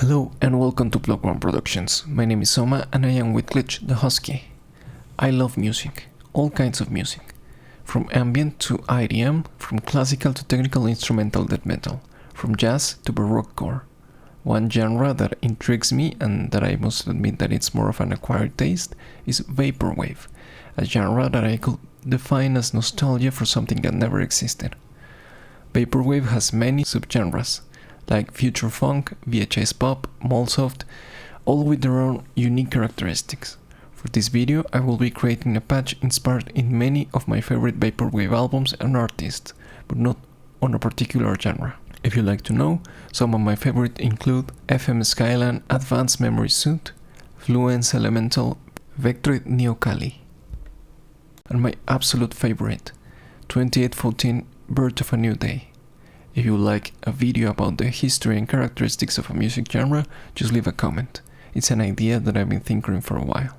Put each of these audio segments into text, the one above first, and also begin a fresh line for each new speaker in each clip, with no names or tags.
Hello and welcome to BlockOne Productions. My name is Soma and I am with Glitch the Husky. I love music, all kinds of music, from ambient to IDM, from classical to technical instrumental death metal, from jazz to baroquecore. One genre that intrigues me and that I must admit that it's more of an acquired taste is vaporwave, a genre that I could define as nostalgia for something that never existed. Vaporwave has many subgenres, like future funk, VHS pop, mallsoft, all with their own unique characteristics. For this video I will be creating a patch inspired in many of my favorite vaporwave albums and artists, but not on a particular genre. If you'd like to know, some of my favorites include FM Skyline Advanced Memory Suite, Fluence Elemental, Vectroid Neo Kali, and my absolute favorite, 2814 Birth of a New Day. If you like a video about the history and characteristics of a music genre, just leave a comment. It's an idea that I've been thinking for a while.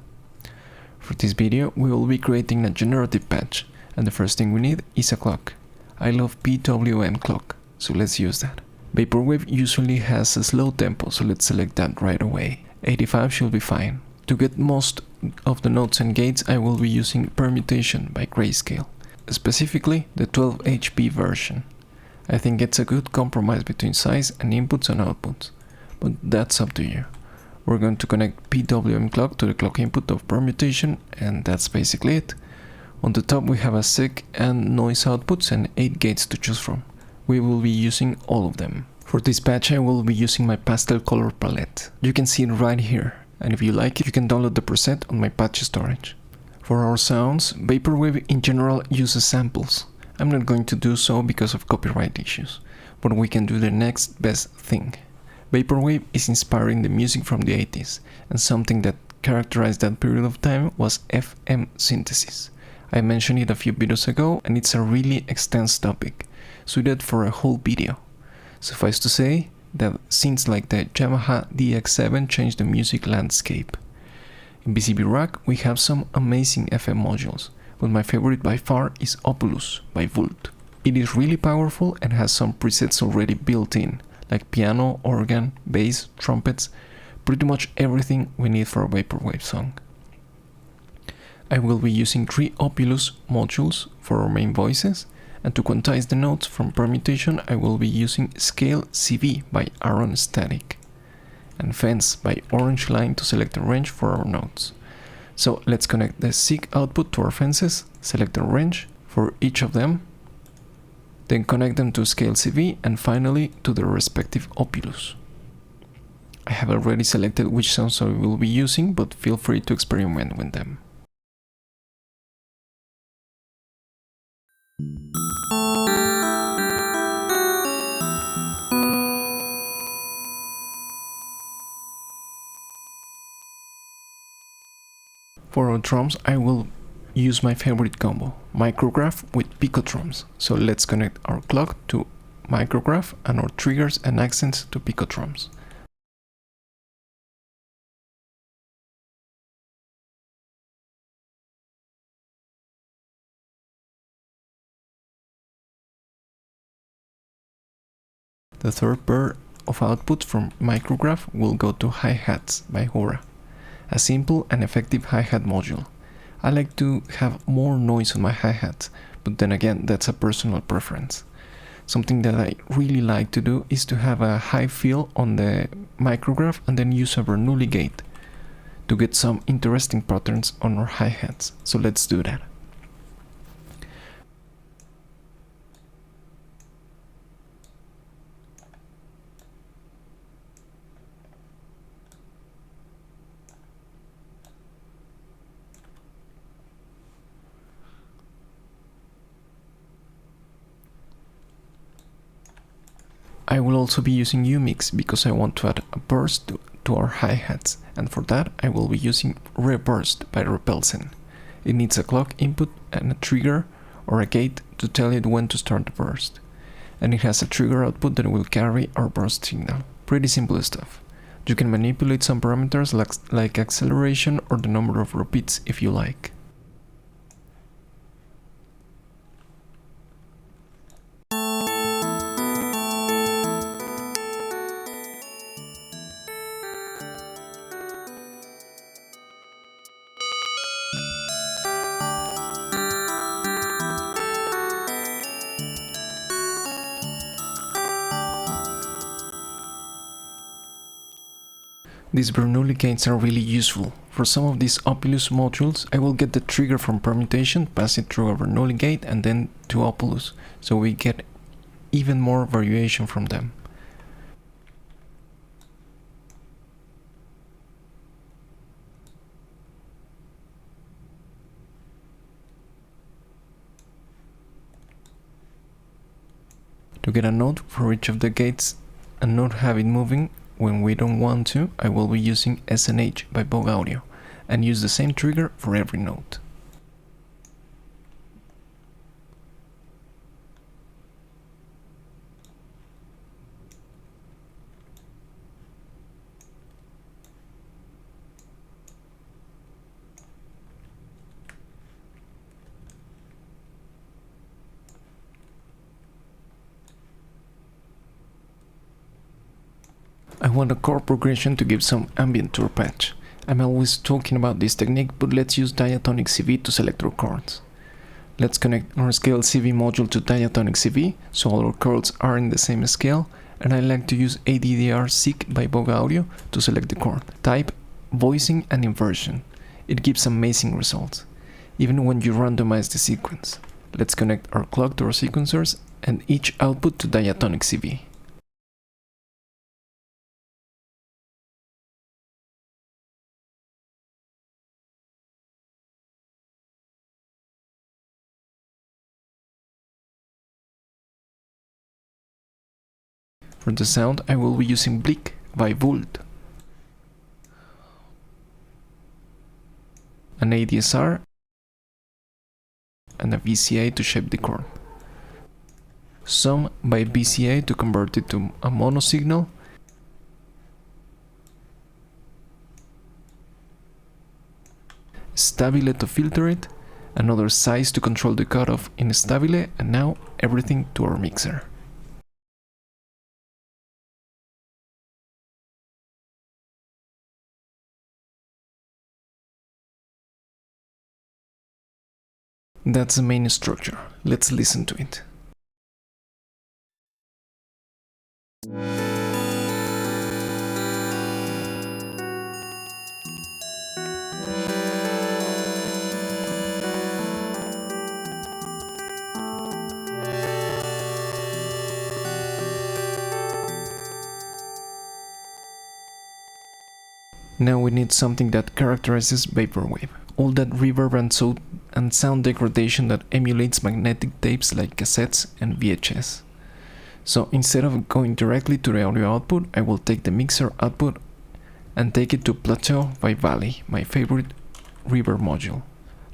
For this video, we will be creating a generative patch, and the first thing we need is a clock. I love PwmClock, so let's use that. Vaporwave usually has a slow tempo, so let's select that right away. 85 should be fine. To get most of the notes and gates, I will be using Permutation by Grayscale, specifically the 12 HP version. I think it's a good compromise between size and inputs and outputs, but that's up to you. We're going to connect PwmClock to the clock input of Permutation, and that's basically it. On the top we have a SEQ and noise outputs and 8 gates to choose from. We will be using all of them. For this patch I will be using my pastel color palette. You can see it right here, and if you like it you can download the preset on my patch storage. For our sounds, Vaporwave in general uses samples. I'm not going to do so because of copyright issues, but we can do the next best thing. Vaporwave is inspiring the music from the 80s, and something that characterized that period of time was FM synthesis. I mentioned it a few videos ago, and it's a really extensive topic, suited for a whole video. Suffice to say that synths like the Yamaha DX7 changed the music landscape. In VCV Rack we have some amazing FM modules, but my favorite by far is Opulus by Volt. It is really powerful and has some presets already built in, like piano, organ, bass, trumpets, pretty much everything we need for a vaporwave song. I will be using 3 Opulus modules for our main voices, and to quantize the notes from Permutation I will be using ScaleCV by Aaron Static, and Fence by Orange Line to select the range for our notes. So let's connect the SEQ output to our fences, select a range for each of them, then connect them to ScaleCV and finally to their respective Opulus. I have already selected which sounds I will be using, but feel free to experiment with them. For our drums, I will use my favorite combo, micrograph with Pico Drums. So let's connect our clock to micrograph and our triggers and accents to Pico Drums. The third pair of outputs from micrograph will go to hi-hats by Hora, a simple and effective hi-hat module. I like to have more noise on my hi-hats, but then again that's a personal preference. Something that I really like to do is to have a high fill on the micrograph and then use a Bernoulli Gate to get some interesting patterns on our hi-hats. So let's do that. I will also be using UMIX because I want to add a burst to our hi-hats, and for that I will be using Reburst by Repelsen. It needs a clock input and a trigger or a gate to tell it when to start the burst, and it has a trigger output that will carry our burst signal. Pretty simple stuff. You can manipulate some parameters like acceleration or the number of repeats if you like. These Bernoulli gates are really useful. For some of these Opulus modules, I will get the trigger from Permutation, pass it through a Bernoulli gate and then to Opulus, so we get even more variation from them. To get a note for each of the gates and not have it moving when we don't want to, I will be using SNH by Vogue Audio and use the same trigger for every note. I want a chord progression to give some ambient to our patch. I'm always talking about this technique, but let's use DiatonicCV to select our chords. Let's connect our ScaleCV module to DiatonicCV, so all our chords are in the same scale, and I like to use ADDR-SEQ by Vogue Audio to select the chord. Type voicing and inversion. It gives amazing results, even when you randomize the sequence. Let's connect our clock to our sequencers and each output to DiatonicCV. For the sound, I will be using Bleak by Vult, an ADSR, and a VCA to shape the chord. Soma by VCA to convert it to a mono signal, Stabile to filter it, another cèis to control the cutoff in Stabile, and now everything to our mixer. That's the main structure. Let's listen to it. Now we need something that characterizes vaporwave. All that reverb and sound degradation that emulates magnetic tapes like cassettes and VHS. So instead of going directly to the audio output, I will take the mixer output and take it to Plateau by Valley, my favorite reverb module.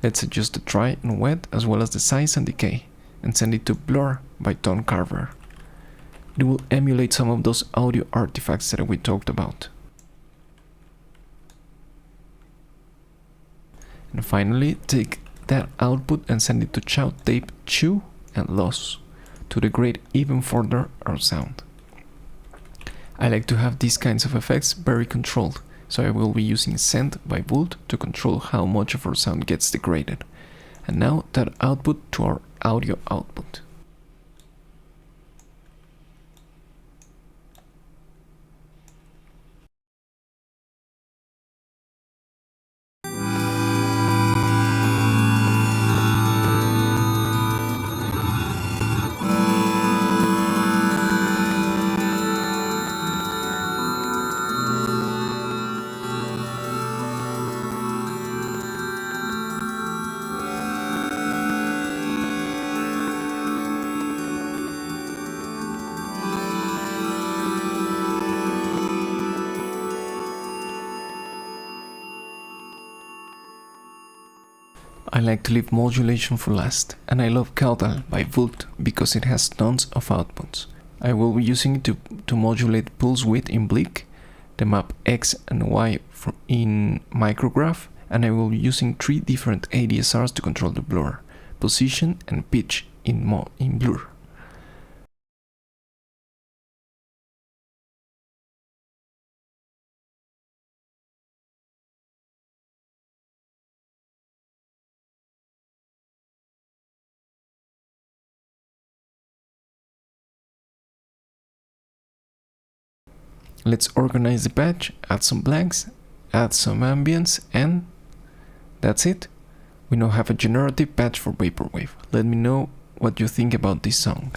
Let's adjust the dry and wet as well as the size and decay, and send it to Blur by Tonecarver. It will emulate some of those audio artifacts that we talked about. And finally, take that output and send it to ChowTape Chew and Loss to degrade even further our sound. I like to have these kinds of effects very controlled, so I will be using Synth by Vult to control how much of our sound gets degraded. And now that output to our audio output. I like to leave modulation for last, and I love Caudal by Vult because it has tons of outputs. I will be using it to modulate pulse width in Bleak, the map X and Y in micrograph, and I will be using 3 different ADSRs to control the blur, position and pitch in Blur. Let's organize the patch, add some blanks, add some ambience, and that's it. We now have a generative patch for Vaporwave. Let me know what you think about this song.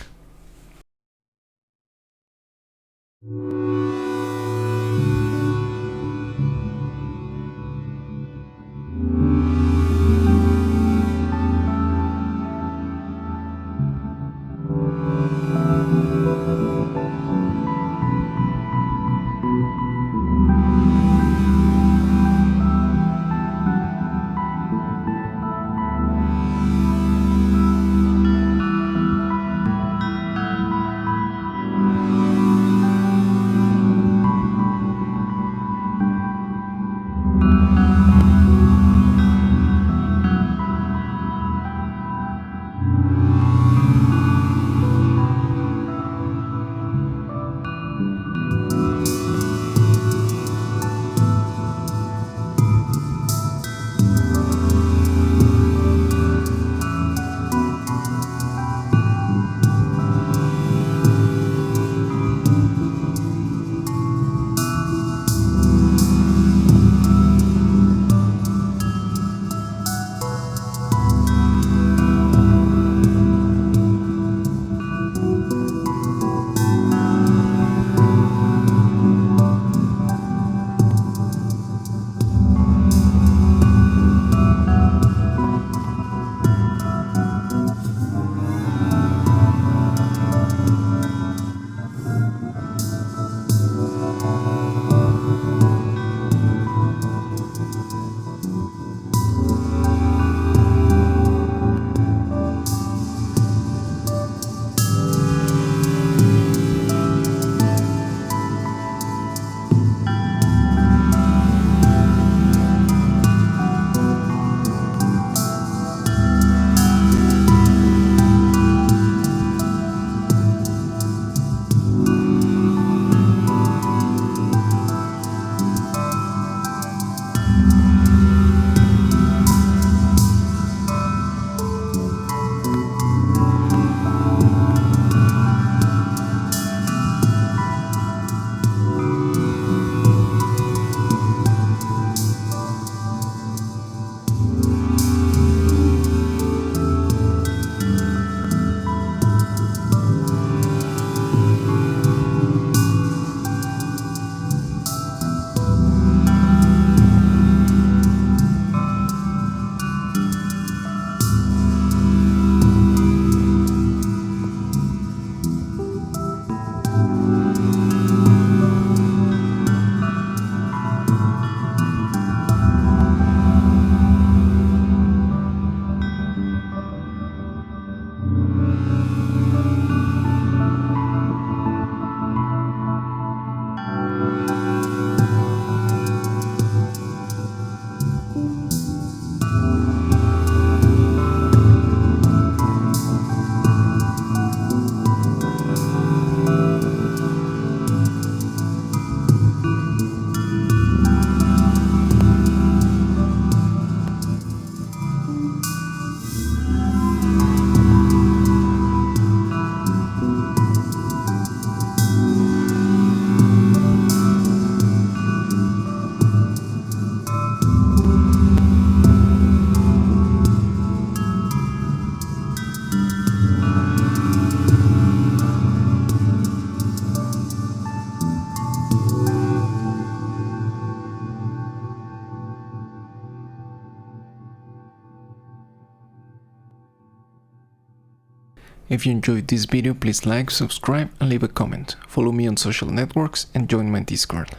If you enjoyed this video, please like, subscribe and leave a comment. Follow me on social networks and join my Discord.